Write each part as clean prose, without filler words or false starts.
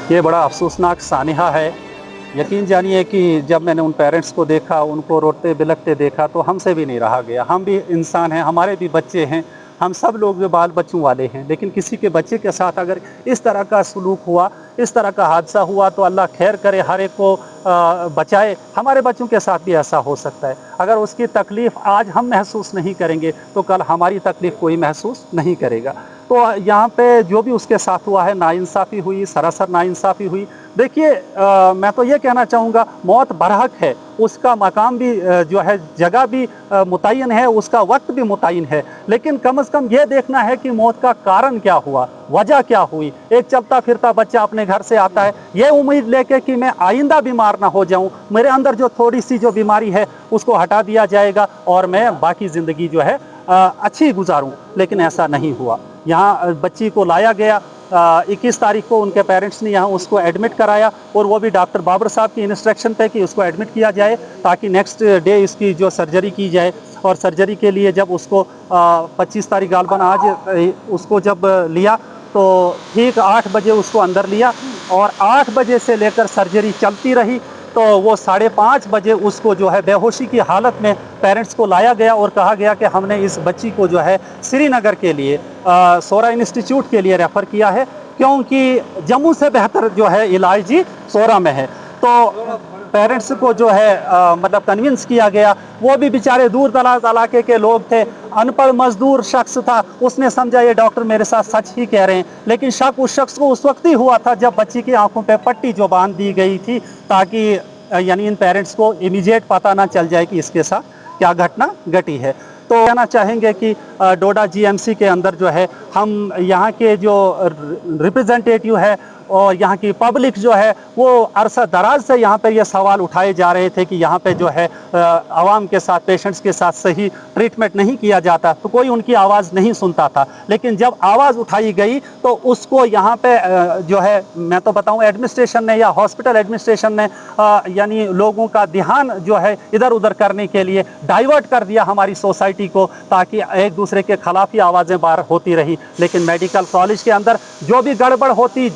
ये बड़ा अफसोसनाक सानिहा है। यकीन जानिए कि जब मैंने उन पेरेंट्स को देखा, उनको रोते बिलखते देखा, तो हमसे भी नहीं रहा गया। हम भी इंसान हैं, हमारे भी बच्चे हैं, हम सब लोग जो बाल बच्चों वाले हैं, लेकिन किसी के बच्चे के साथ अगर इस तरह का सलूक हुआ, इस तरह का हादसा हुआ, तो अल्लाह खैर करे, हर एक को बचाए। हमारे बच्चों के साथ भी ऐसा हो सकता है। अगर उसकी तकलीफ़ आज हम महसूस नहीं करेंगे तो कल हमारी तकलीफ़ कोई महसूस नहीं करेगा। तो यहाँ पे जो भी उसके साथ हुआ है, नाइंसाफ़ी हुई, सरासर नाइंसाफ़ी हुई। देखिए, मैं तो ये कहना चाहूँगा, मौत बरहक है, उसका मकाम भी जो है, जगह भी मुतय्यन है, उसका वक्त भी मुतय्यन है, लेकिन कम से कम ये देखना है कि मौत का कारण क्या हुआ, वजह क्या हुई। एक चलता फिरता बच्चा अपने घर से आता है ये उम्मीद लेके कि मैं आइंदा बीमार ना हो जाऊं, मेरे अंदर जो थोड़ी सी जो बीमारी है उसको हटा दिया जाएगा और मैं बाकी ज़िंदगी जो है अच्छी गुजारूं, लेकिन ऐसा नहीं हुआ। यहाँ बच्ची को लाया गया, 21 तारीख को उनके पेरेंट्स ने यहाँ उसको एडमिट कराया, और वो भी डॉक्टर बाबर साहब की इंस्ट्रक्शन पे कि उसको एडमिट किया जाए ताकि नेक्स्ट डे इसकी जो सर्जरी की जाए। और सर्जरी के लिए जब उसको 25 तारीख गालबन आज उसको जब लिया तो ठीक 8 बजे उसको अंदर लिया, और 8 बजे से लेकर सर्जरी चलती रही। तो वो 5:30 बजे उसको जो है बेहोशी की हालत में पेरेंट्स को लाया गया और कहा गया कि हमने इस बच्ची को जो है श्रीनगर के लिए सोरा इंस्टीट्यूट के लिए रेफ़र किया है, क्योंकि जम्मू से बेहतर जो है इलाज जी सोरा में है। तो पेरेंट्स को जो है मतलब कन्विंस किया गया। वो भी बेचारे दूर दराज इलाके के लोग थे, अनपढ़ मजदूर शख्स था, उसने समझा ये डॉक्टर मेरे साथ सच ही कह रहे हैं, लेकिन शक उस शख्स को उस वक्त ही हुआ था जब बच्ची की आंखों पे पट्टी जो बांध दी गई थी, ताकि यानी इन पेरेंट्स को इमीडिएट पता ना चल जाए कि इसके साथ क्या घटना घटी है। तो कहना चाहेंगे कि डोडा जीएमसी के अंदर जो है, हम यहाँ के जो रिप्रेजेंटेटिव है और यहाँ की पब्लिक जो है, वो अरसा दराज से यहाँ पे ये सवाल उठाए जा रहे थे कि यहाँ पे जो है आवाम के साथ, पेशेंट्स के साथ सही ट्रीटमेंट नहीं किया जाता, तो कोई उनकी आवाज़ नहीं सुनता था। लेकिन जब आवाज़ उठाई गई तो उसको यहाँ पे जो है, मैं तो बताऊँ, एडमिनिस्ट्रेशन ने या हॉस्पिटल एडमिनिस्ट्रेशन ने यानी लोगों का ध्यान जो है इधर उधर करने के लिए डाइवर्ट कर दिया हमारी सोसाइटी को, ताकि एक दूसरे के खिलाफ ही आवाज़ें बाहर होती रही। लेकिन मेडिकल कॉलेज के अंदर जो भी गड़बड़ होती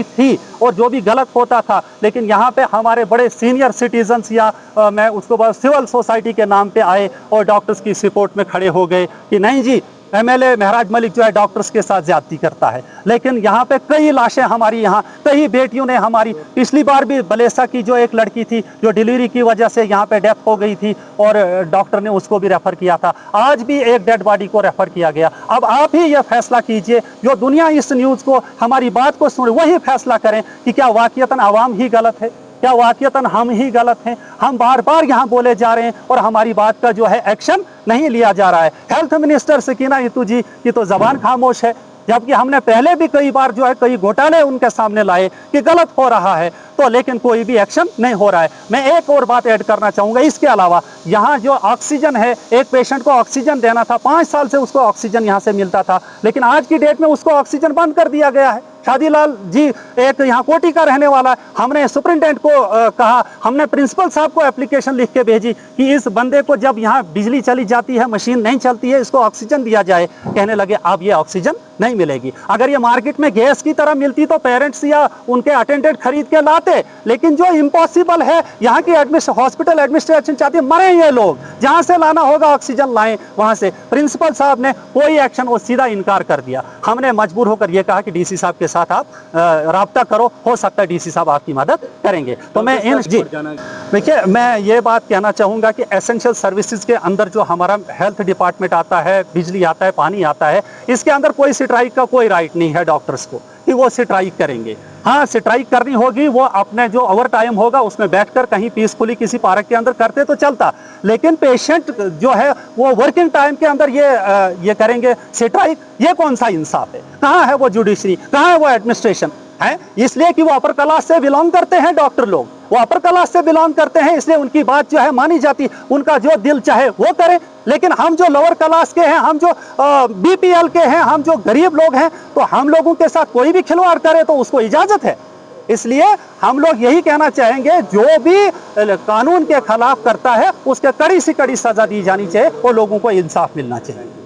थी और जो भी गलत होता था, लेकिन यहाँ पे हमारे बड़े सीनियर सिटीजन्स या मैं उसको बाद सिविल सोसाइटी के नाम पे आए और डॉक्टर्स की सपोर्ट में खड़े हो गए कि नहीं जी, एमएलए महराज मलिक जो है डॉक्टर्स के साथ ज्यादती करता है। लेकिन यहाँ पे कई लाशें हमारी, यहाँ कई बेटियों ने हमारी, पिछली बार भी बलेसा की जो एक लड़की थी जो डिलीवरी की वजह से यहाँ पे डेथ हो गई थी और डॉक्टर ने उसको भी रेफर किया था, आज भी एक डेड बॉडी को रेफर किया गया। अब आप ही यह फैसला कीजिए, जो दुनिया इस न्यूज़ को, हमारी बात को सुने, वही फैसला करें कि क्या वाकईतन आवाम ही गलत है, क्या वाकईतन हम ही गलत हैं। हम बार बार यहाँ बोले जा रहे हैं और हमारी बात का जो है एक्शन नहीं लिया जा रहा है। हेल्थ मिनिस्टर सकीना इतू जी की तो जबान खामोश है, जबकि हमने पहले भी कई बार जो है कई घोटाले उनके सामने लाए कि गलत हो रहा है, तो लेकिन कोई भी एक्शन नहीं हो रहा है। मैं एक और बात ऐड करना चाहूँगा, इसके अलावा यहाँ जो ऑक्सीजन है, एक पेशेंट को ऑक्सीजन देना था, 5 साल से उसको ऑक्सीजन यहाँ से मिलता था, लेकिन आज की डेट में उसको ऑक्सीजन बंद कर दिया गया है। शादीलाल जी एक यहाँ कोटी का रहने वाला है, हमने सुपरिटेंडेंट को कहा, हमने प्रिंसिपल साहब को एप्लीकेशन लिख के भेजी कि इस बंदे को जब यहाँ बिजली चली जाती है, मशीन नहीं चलती है, इसको ऑक्सीजन दिया जाए। कहने लगे अब ये ऑक्सीजन नहीं मिलेगी। अगर ये मार्केट में गैस की तरह मिलती तो पेरेंट्स या उनके अटेंडेंट खरीद के लाते, लेकिन जो इम्पॉसिबल है, यहाँ की हॉस्पिटल एडमिनिस्ट्रेशन चाहती है मरे ये लोग, जहाँ से लाना होगा ऑक्सीजन लाएं वहाँ से। प्रिंसिपल साहब ने कोई एक्शन, वो सीधा इनकार कर दिया। हमने मजबूर होकर ये कहा कि डीसी साहब के साथ आप राब्ता करो, हो सकता है डीसी साहब आपकी मदद करेंगे। तो मैं इन जी देखिए, मैं ये बात कहना चाहूँगा कि एसेंशियल सर्विसेज के अंदर जो हमारा हेल्थ डिपार्टमेंट आता है, बिजली आता है, पानी आता है, इसके अंदर कोई स्ट्राइक का कोई राइट नहीं है डॉक्टर्स को कि वो स्ट्राइक करेंगे। हाँ, स्ट्राइक करनी होगी, वो अपने जो ओवर टाइम होगा उसमें बैठकर कहीं पीसफुली किसी पार्क के अंदर करते तो चलता, लेकिन पेशेंट जो है वो वर्किंग टाइम के अंदर ये करेंगे स्ट्राइक, ये कौन सा इंसाफ है? कहाँ है वो जुडिशरी, कहाँ है वो एडमिनिस्ट्रेशन है? इसलिए कि वो अपर क्लास से बिलोंग करते हैं डॉक्टर लोग, वो अपर क्लास से बिलोंग करते हैं, इसलिए उनकी बात जो है मानी जाती, उनका जो दिल चाहे वो करें। लेकिन हम जो लोअर क्लास के हैं, हम जो बीपीएल के हैं, हम जो गरीब लोग हैं, तो हम लोगों के साथ कोई भी खिलवाड़ करे तो उसको इजाजत है। इसलिए हम लोग यही कहना चाहेंगे, जो भी कानून के खिलाफ करता है उसके कड़ी से कड़ी सजा दी जानी चाहिए और लोगों को इंसाफ मिलना चाहिए।